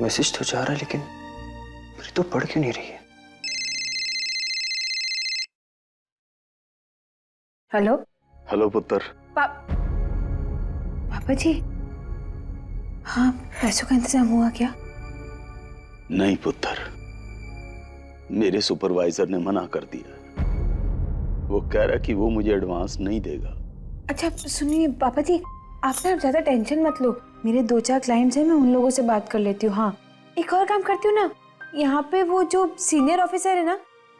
Message तो जा रहा है लेकिन मेरी तो पढ़ क्यों नहीं रही है। हेलो। हेलो पुत्र। पापा जी, हाँ पैसों का इंतजाम हुआ क्या? नहीं पुत्र, मेरे सुपरवाइजर ने मना कर दिया। वो कह रहा कि वो मुझे एडवांस नहीं देगा। अच्छा सुनिए पापा जी, आप ना ज्यादा टेंशन मत लो। मेरे 2-4 क्लाइंट्स हैं, मैं उन लोगों से बात कर लेती हूँ। हाँ एक और काम करती हूँ ना, यहाँ पे वो जो सीनियर ऑफिसर है ना,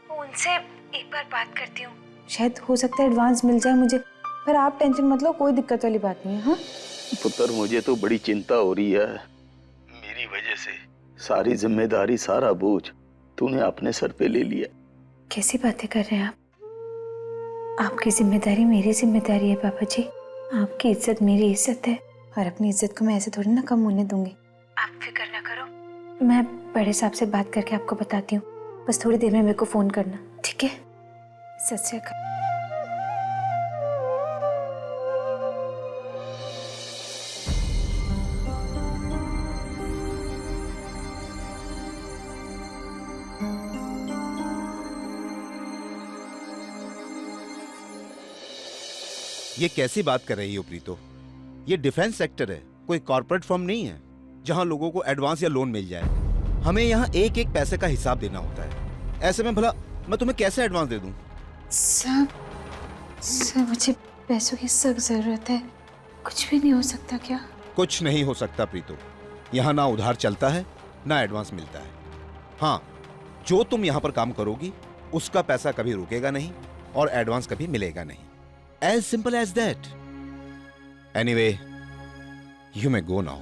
उनसे एक बार बात करती हूँ, शायद हो सकता है एडवांस मिल जाए मुझे। पर आप टेंशन मत लो, कोई दिक्कत वाली बात नहीं है। हाँ पुत्र मुझे तो बड़ी चिंता हो रही है। मेरी वजह से सारी जिम्मेदारी, सारा बोझ तूने अपने सर पे ले लिया। कैसी बातें कर रहे हैं आप? आपकी जिम्मेदारी मेरी जिम्मेदारी है पापा जी। आपकी इज्जत मेरी इज्जत है और अपनी इज्जत को मैं ऐसे थोड़ी ना कम होने दूंगी। आप फिक्र ना करो, मैं बड़े साहब से बात करके आपको बताती हूँ। बस थोड़ी देर में मेरे को फोन करना, ठीक है? सत श्री अकाल। ये कैसी बात कर रही हो प्रीतो? ये डिफेंस सेक्टर है, कोई कॉर्पोरेट फर्म नहीं है जहां लोगों को एडवांस या लोन मिल जाए। हमें यहाँ एक एक पैसे का हिसाब देना होता है। ऐसे में भला मैं तुम्हें कैसे एडवांस दे दूं? सर मुझे पैसों की सख्त जरूरत है। कुछ भी नहीं हो सकता क्या? कुछ नहीं हो सकता प्रीतो। यहाँ ना उधार चलता है ना एडवांस मिलता है। हाँ, जो तुम यहाँ पर काम करोगी उसका पैसा कभी रुकेगा नहीं और एडवांस कभी मिलेगा नहीं। As simple as that. Anyway, you may go now.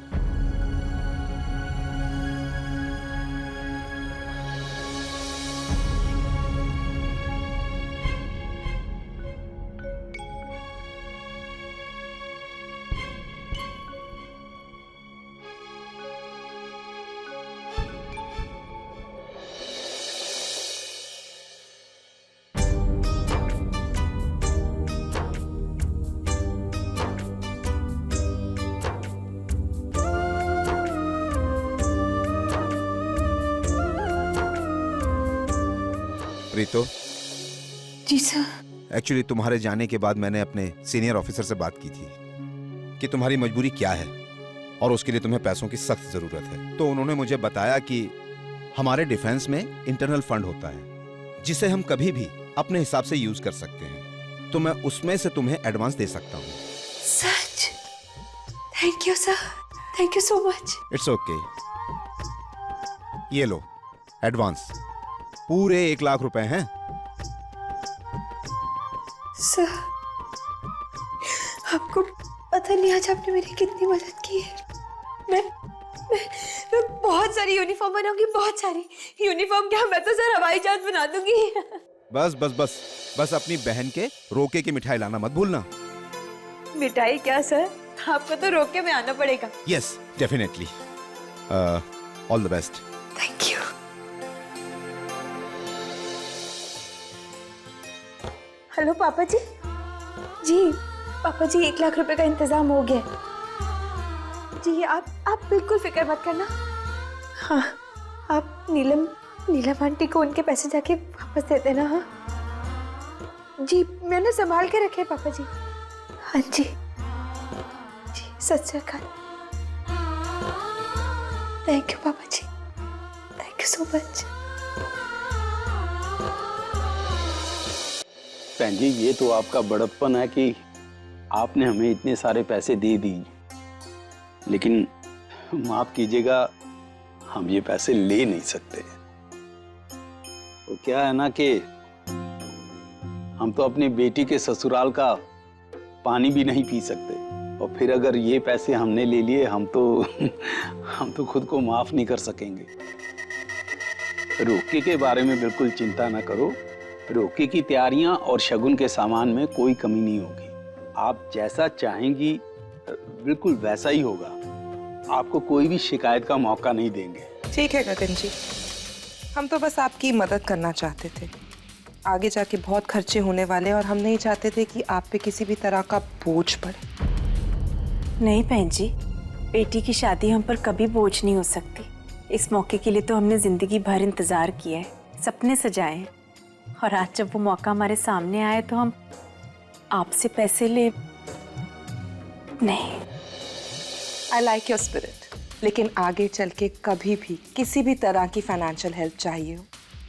Preeto. जी सर। एक्चुअली तुम्हारे जाने के बाद मैंने अपने सीनियर ऑफिसर से बात की थी कि तुम्हारी मजबूरी क्या है और उसके लिए तुम्हें पैसों की सख्त जरूरत है। तो उन्होंने मुझे बताया कि हमारे डिफेंस में इंटरनल फंड होता है जिसे हम कभी भी अपने हिसाब से यूज कर सकते हैं। तो मैं उसमें से तुम्हें एडवांस दे सकता हूँ। सच? Thank you sir, thank you so much. It's okay. ये लो एडवांस, पूरे 1 लाख रुपए हैं। सर आपको पता नहीं आज आपने मेरी कितनी मदद की है। मैं बहुत सारी यूनिफॉर्म बनाऊंगी, बहुत सारी यूनिफॉर्म। क्या मैं तो सर हवाई जहाज बना दूंगी। बस बस बस बस अपनी बहन के रोके की मिठाई लाना मत भूलना। मिठाई क्या सर, आपको तो रोके में आना पड़ेगा। Yes definitely. All the best. Thank you. Hello पापा जी। जी पापा जी, 1 लाख रुपए का इंतजाम हो गया। जी आप बिल्कुल फिक्र मत करना। हाँ आप नीलम आंटी को उनके पैसे जाके वापस दे देना। हाँ जी मैंने संभाल के रखे पापा जी। हाँ जी जी, सत श्री अकाल। थैंक यू पापा जी, थैंक यू सो मच। बहन जी, ये तो आपका बड़प्पन है कि आपने हमें इतने सारे पैसे दे दिए, लेकिन माफ कीजिएगा हम ये पैसे ले नहीं सकते। तो क्या है ना कि हम तो अपनी बेटी के ससुराल का पानी भी नहीं पी सकते, और फिर अगर ये पैसे हमने ले लिए हम तो खुद को माफ नहीं कर सकेंगे। रोके के बारे में बिल्कुल चिंता ना करो। रोके की तैयारियां और शगुन के सामान में कोई कमी नहीं होगी। आप जैसा चाहेंगी बिल्कुल वैसा ही होगा। आपको कोई भी शिकायत का मौका नहीं देंगे। ठीक है गगन जी, हम तो बस आपकी मदद करना चाहते थे। आगे जाके बहुत खर्चे होने वाले और हम नहीं चाहते थे कि आप पे किसी भी तरह का बोझ पड़े। नहीं बहन जी, बेटी की शादी हम पर कभी बोझ नहीं हो सकती। इस मौके के लिए तो हमने जिंदगी भर इंतजार किया है, सपने सजाए हैं, और आज जब वो मौका हमारे सामने आए तो हम आपसे पैसे ले नहीं। आई लाइक योर स्पिरिट, लेकिन आगे चल के कभी भी किसी भी तरह की फाइनेंशियल हेल्प चाहिए हो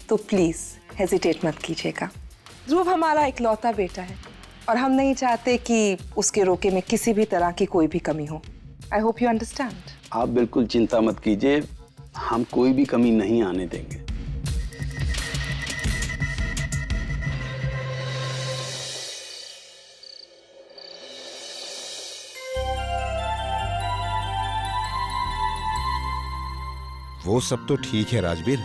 तो प्लीज हेजिटेट मत कीजिएगा। ध्रुव हमारा इकलौता बेटा है और हम नहीं चाहते कि उसके रोके में किसी भी तरह की कोई भी कमी हो। I hope you understand. आप बिल्कुल चिंता मत कीजिए, हम कोई भी कमी नहीं आने देंगे। वो सब तो ठीक है राजवीर,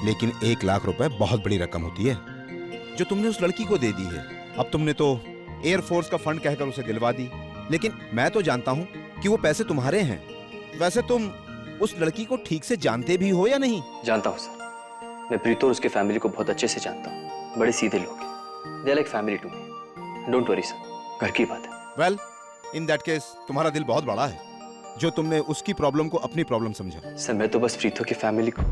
लेकिन 1 लाख रुपए बहुत बड़ी रकम होती है जो तुमने उस लड़की को दे दी है। अब तुमने तो एयरफोर्स का फंड कहकर उसे दिलवा दी, लेकिन मैं तो जानता हूं कि वो पैसे तुम्हारे हैं। वैसे तुम उस लड़की को ठीक से जानते भी हो या नहीं? जानता हूँ सर, मैं प्रीतो और उसके फैमिली को बहुत अच्छे से जानता हूँ। बड़े सीधे लोग हैं, they are like family to me. Don't worry sir, घर की बात है। वेल, इन दैट केस तुम्हारा दिल बहुत बड़ा है जो तुमने उसकी प्रॉब्लम को अपनी प्रॉब्लम समझा। सर मैं तो बस प्रीतो की फैमिली को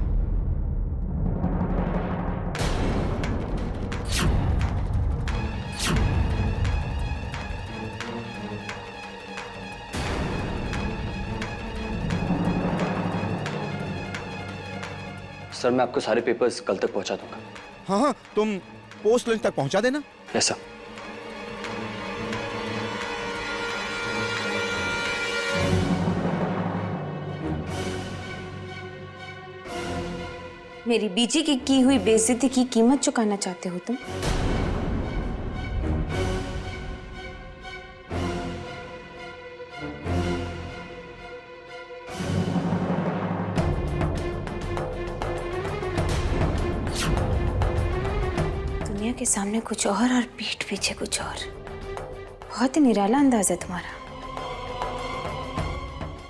सर मैं आपको सारे पेपर्स कल तक पहुंचा दूंगा। हाँ हाँ, तुम पोस्ट लंच तक पहुंचा देना। Yes sir. मेरी बीजी की हुई बेइज्जती की कीमत चुकाना चाहते हो तुम? दुनिया के सामने कुछ और पीठ पीछे कुछ और। बहुत ही निराला अंदाज है तुम्हारा।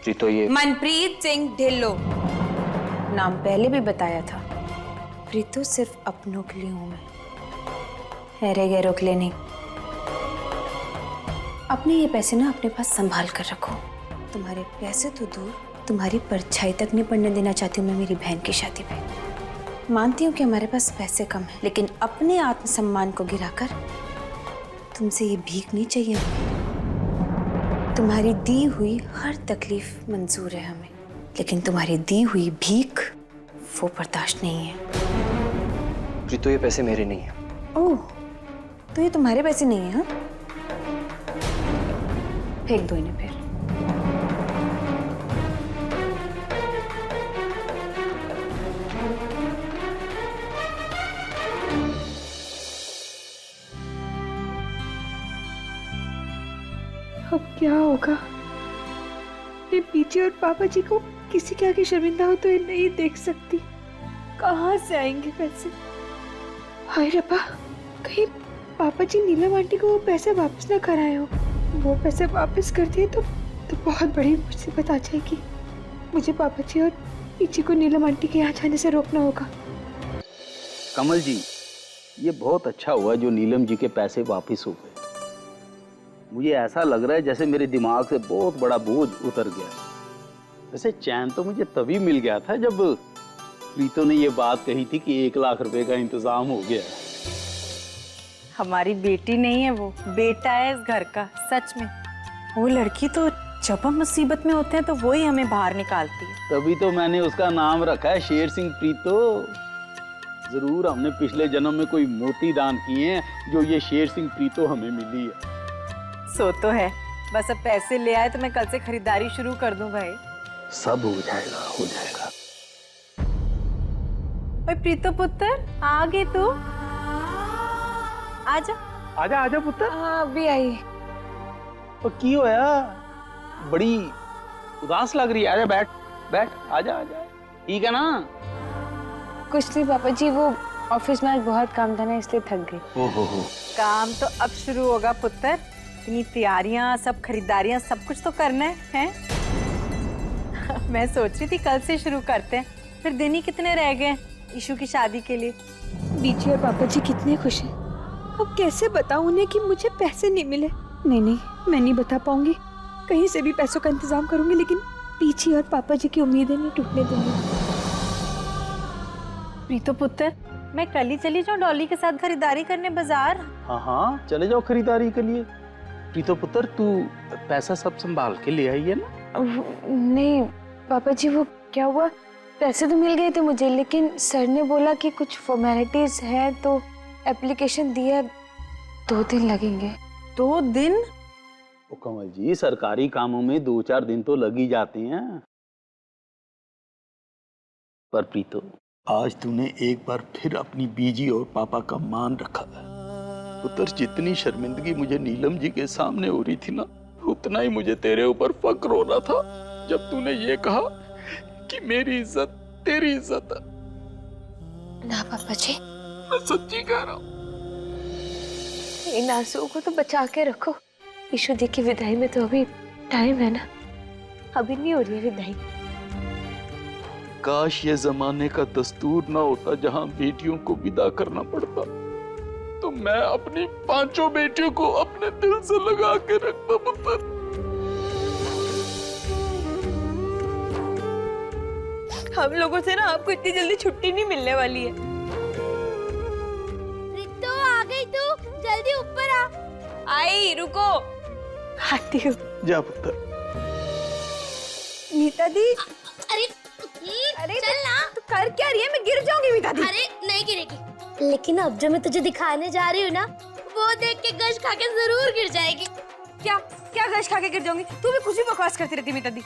प्रीतो ये मनप्रीत सिंह ढिल्लो, नाम पहले भी बताया था। प्रीतो सिर्फ अपनों के लिए हूं मैं, हैरे गैरों के लिए नहीं। अपने ये पैसे ना अपने पास संभाल कर रखो। तुम्हारे पैसे तो दूर, तुम्हारी परछाई तक नहीं पड़ने देना चाहती हूँ मैं मेरी बहन की शादी पे। मानती हूँ कि हमारे पास पैसे कम है, लेकिन अपने आत्मसम्मान को गिराकर तुमसे ये भीख नहीं चाहिए हमें। तुम्हारी दी हुई हर तकलीफ मंजूर है हमें, लेकिन तुम्हारी दी हुई भीख वो बर्दाश्त नहीं है। प्रीतो ये पैसे मेरे नहीं हैं। ओह, तो ये तुम्हारे पैसे नहीं है? हाँ, फेंक दो इन्हें फिर। अब क्या होगा? मैं पीछे और पापा जी को किसी के आगे शर्मिंदा हो तो ये नहीं देख सकती। कहाँ से आएंगे पैसे? हाय रब्बा, कहीं पापा जी नीलम आंटी को वो पैसे वापस ना कराए हो। वो पैसे वापस कर दिए तो बहुत बड़ी मुसीबत आ जाएगी। मुझे पापा जी और पीछे को नीलम आंटी के यहाँ जाने से रोकना होगा। कमल जी, ये बहुत अच्छा हुआ जो नीलम जी के पैसे वापस हो गए। मुझे ऐसा लग रहा है जैसे मेरे दिमाग से बहुत बड़ा बोझ उतर गया। वैसे चैन तो मुझे तभी मिल गया था जब प्रीतो ने ये बात कही थी कि 1 लाख रुपए का इंतजाम हो गया। हमारी बेटी नहीं है, वो बेटा है इस घर का। सच में वो लड़की तो जब हम मुसीबत में होते हैं तो वो ही हमें बाहर निकालती है। तभी तो मैंने उसका नाम रखा है शेर सिंह प्रीतो। जरूर हमने पिछले जन्म में कोई मोती दान किए हैं जो ये शेर सिंह प्रीतो हमें मिली है। सो तो है, बस अब पैसे ले आए तो मैं कल से खरीदारी शुरू कर दूं भाई। सब हो जाएगा, हो जाएगा। ओए प्रीतो पुत्र, आ गए तू? आजा आजा आजा पुत्र। हाँ अभी आई। तो की होया? बड़ी उदास लग रही है। आजा बैठ बैठ, आजा आजा। ठीक है ना? कुछ नहीं पापा जी, वो ऑफिस में आज बहुत काम था ना, इसलिए थक गई। हो। काम तो अब शुरू होगा पुत्र। इतनी तैयारियां, सब खरीदारियां, सब कुछ तो करना है? मैं सोच रही थी कल से शुरू करते हैं, फिर दिन ही कितने रह गए ईशु की शादी के लिए। बीजी और पापा जी कितने खुश हैं। अब कैसे बताऊं उन्हें कि मुझे पैसे नहीं मिले? नहीं, मैं नहीं बता पाऊंगी। कहीं से भी पैसों का इंतजाम करूंगी, लेकिन बीजी और पापा जी की उम्मीदें नहीं टूटने दूंगी। प्रीतो पुत्र, मैं कल ही चली जाऊँ डॉली के साथ खरीदारी करने बाजार। हाँ हाँ, चले जाओ खरीदारी के लिए। प्रीतो पुत्र, तू पैसा सब संभाल के ले आई है ना? नहीं पापा जी, वो क्या हुआ, पैसे तो मिल गए थे मुझे, लेकिन सर ने बोला कि कुछ फॉर्मेलिटीज हैं तो एप्लीकेशन दिया, 2 दिन लगेंगे। 2 दिन? ओ कमल जी, सरकारी कामों में 2-4 दिन तो लग ही जाते हैं। पर प्रीतो, आज तूने एक बार फिर अपनी बीजी और पापा का मान रखा है। पुत्र, जितनी शर्मिंदगी मुझे नीलम जी के सामने हो रही थी ना, उतना ही मुझे तेरे ऊपर फक्र हो रहा था जब तूने ये कहा कि मेरी इज्जत तेरी इज्जत है। ना पापा जी, मैं सच्ची कह रहा हूँ। इन आंसुओं को तो बचा के रखो। ईशु दी की विदाई में तो अभी टाइम है ना, अभी नहीं हो रही है विदाई। काश ये जमाने का दस्तूर ना होता जहां बेटियों को विदा करना पड़ता, तो मैं अपनी 5 बेटियों को अपने दिल से लगा के रखता पुत्र। हम लोगों से ना आपको इतनी जल्दी छुट्टी नहीं मिलने वाली है। रितो, आ गई तू, जल्दी ऊपर आ। आई, रुको, आती हूँ। जा पुत्र। मीता दी, अरे चल ना। तू कर क्या रही है? मैं गिर जाऊंगी मीता दी। अरे नहीं गिरेगी, लेकिन अब जो मैं तुझे दिखाने जा रही हूँ ना, वो देख के गश खा के जरूर गिर जाएगी। क्या क्या गश खा के गिर जाऊंगी? तू भी कुछ ही बकवास करती रहती मीता दी।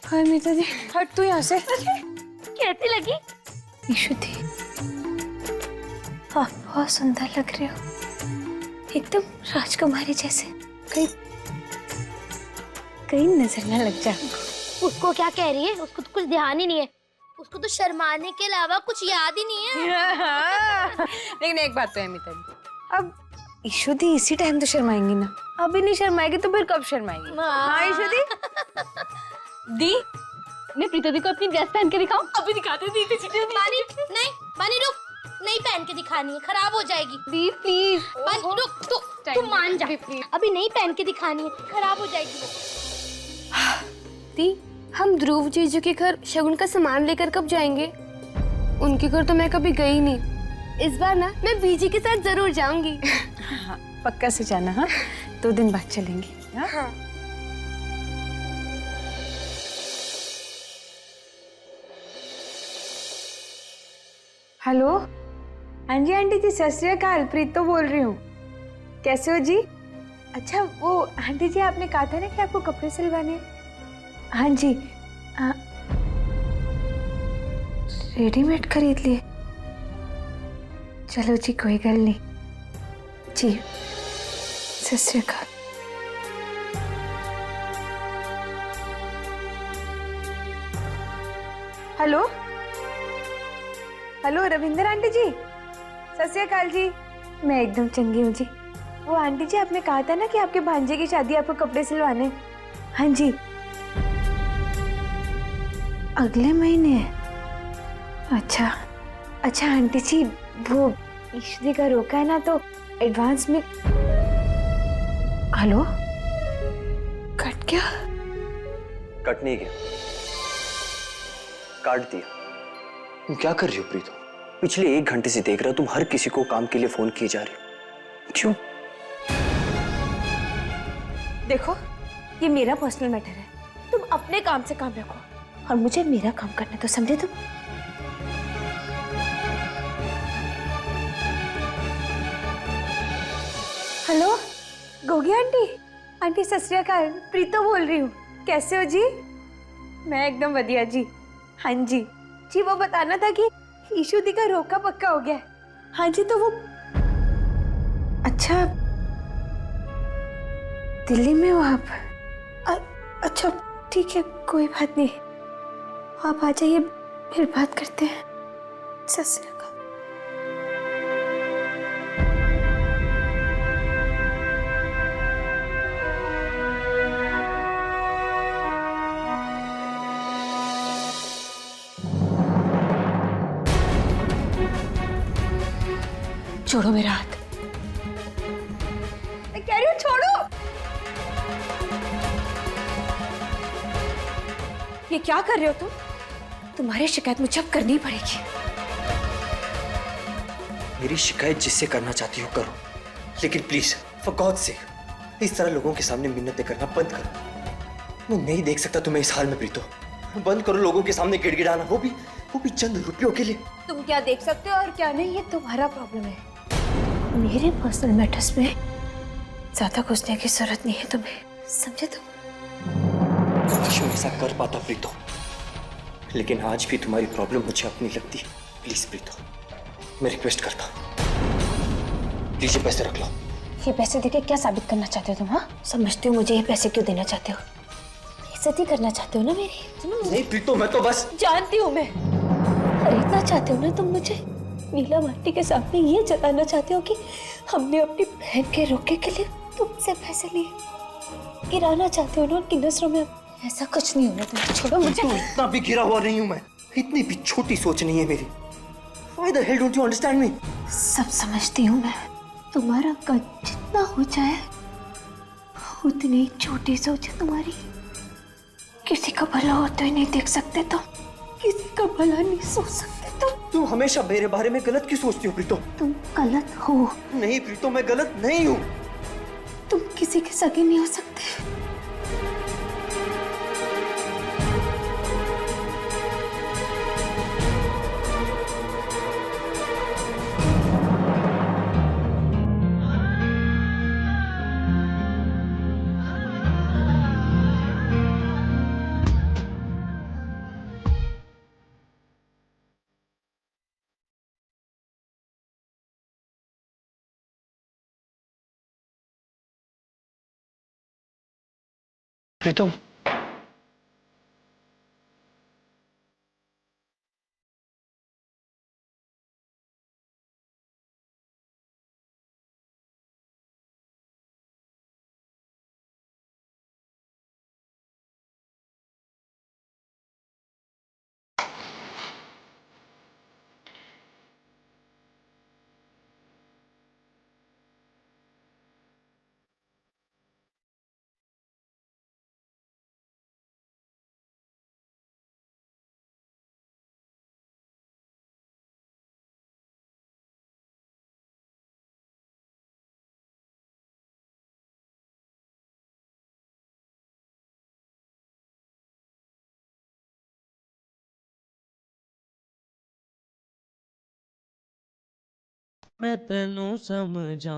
हाय मीता दी, हट तू यहाँ से। कैसी लगी? ईशु दी, आप बहुत सुंदर लग रहे हो, एकदम राजकुमारी जैसे। कहीं कहीं नजर ना लग जाए। उसको क्या कह रही है? उसको तो कुछ ध्यान ही नहीं है। उसको तो शर्माने के अलावा कुछ याद ही नहीं है। लेकिन एक बात तो है मीता दी, अब ईशु दी इसी टाइम तो शर्माएंगी ना, अभी नहीं शर्माएगी तो फिर कब शर्माएगी? हाँ ईशु दी। दी, मैं प्रीतो दी को अपनी ड्रेस पहन के दिखाऊं? अभी दिखाते दी। बानी, नहीं बानी रुक, नहीं पहन के दिखानी है, खराब हो जाएगी। दी प्लीज। बानी रुक, तू मान जा, अभी नहीं पहन के दिखानी है, खराब हो जाएगी वो। दी, हम ध्रुव जीजू के घर शगुन का सामान लेकर कब जाएंगे? उनके घर तो मैं कभी गई नहीं। इस बार ना मैं बीजी के साथ जरूर जाऊंगी। हाँ, पक्का से जाना। हाँ, 2 दिन बाद चलेंगे। हाँ? हेलो, हाँ जी आंटी जी, सत श्री अकाल, प्रीतो बोल रही हूँ। कैसे हो जी? अच्छा वो आंटी जी, आपने कहा था ना कि आपको कपड़े सिलवाने हैं। हाँ जी, रेडीमेड खरीद लिए? चलो जी, कोई गल नहीं जी, सत श्री अकाल। हेलो हेलो, रविंदर आंटी जी, सत श्री अकाल जी। मैं एकदम चंगी हूँ जी। वो आंटी जी, आपने कहा था ना कि आपके भांजे की शादी, आपको कपड़े सिलवाने। हाँ जी, अगले महीने है। अच्छा अच्छा आंटी जी, वो ईशु दी का रोका है ना, तो एडवांस में। हेलो, कट गया? कट नहीं गया, काट दिया। तुम क्या कर रही हो प्रीतो? पिछले 1 घंटे से देख रहा हो, तुम हर किसी को काम के लिए फोन किए जा रहे हो, क्यों? देखो, ये मेरा पर्सनल मैटर है, तुम अपने काम से काम रखो और मुझे मेरा काम करने तो, समझे तुम? हेलो गोगी आंटी, आंटी सत श्री अकाल, प्रीतो बोल रही हूँ। कैसे हो जी? मैं एकदम बढ़िया जी। हाँ जी जी, वो बताना था कि ईशु दी का रोका पक्का हो गया है। हाँ जी, तो वो अच्छा दिल्ली में हो आप? अच्छा ठीक है, कोई बात नहीं, आप आ जाइए, फिर बात करते हैं। सत श्री अकाल। छोड़ो मेरा हाथ। मैं कह रही हूँ छोड़ो। ये क्या कर रहे हो तुम? तुम्हारी शिकायत मुझे अब करनी पड़ेगी। मेरी शिकायत जिससे करना चाहती हो करो, लेकिन प्लीज फॉर गॉड सेक इस तरह लोगों के सामने मिन्नतें करना बंद करो। मैं नहीं देख सकता तुम्हें इस हाल में प्रीतो। बंद करो लोगों के सामने गिड़गिड़ाना, वो भी चंद रुपयों के लिए। तुम क्या देख सकते हो और क्या नहीं, ये तुम्हारा प्रॉब्लम है। मेरे पर्सनल मैटर्स में ज्यादा घुसने की जरूरत नहीं है तुम्हें, समझे तुम? काश मैं ऐसा कर पाता प्रीतो, लेकिन आज भी तुम्हारी प्रॉब्लम मुझे अपनी लगती है। प्लीज प्रीतो, मैं रिक्वेस्ट करता हूँ, प्लीज ये पैसे रख लो। ये पैसे देके क्या साबित करना चाहते हो तुम? हाँ, समझते हो मुझे ये पैसे क्यों देना चाहते हो? बेइज्जती करना चाहते हो ना मेरी? नहीं प्रीतो, मैं तो बस जानती हूँ मैं। खरीदना चाहते हो ना तुम मुझे? नीला आंटी के सामने ये जताना चाहते हो कि हमने अपनी बहन के रोके के लिए तुमसे पैसे लिए? गिराना चाहते हो ना उनकी नजरों में? ऐसा कुछ नहीं होना, तुम छोड़ो मुझे। तो इतना भी गिरा हुआ नहीं हूँ मैं, इतनी भी छोटी सोच नहीं है मेरी। Why the hell don't you understand me? सब समझती हूँ मैं। तुम्हारा कद जितना हो जाए उतनी छोटी सोच है तुम्हारी। किसी का भला होते हुए नहीं देख सकते तुम, किसी का भला नहीं सोच सकते तुम। तुम हमेशा मेरे बारे में गलत क्यों सोचती हो प्रीतो? तुम गलत हो। नहीं प्रीतो, मैं गलत नहीं हूँ। तुम किसी के सगे नहीं हो सकते। प्रीतम, मैं तेनू समझा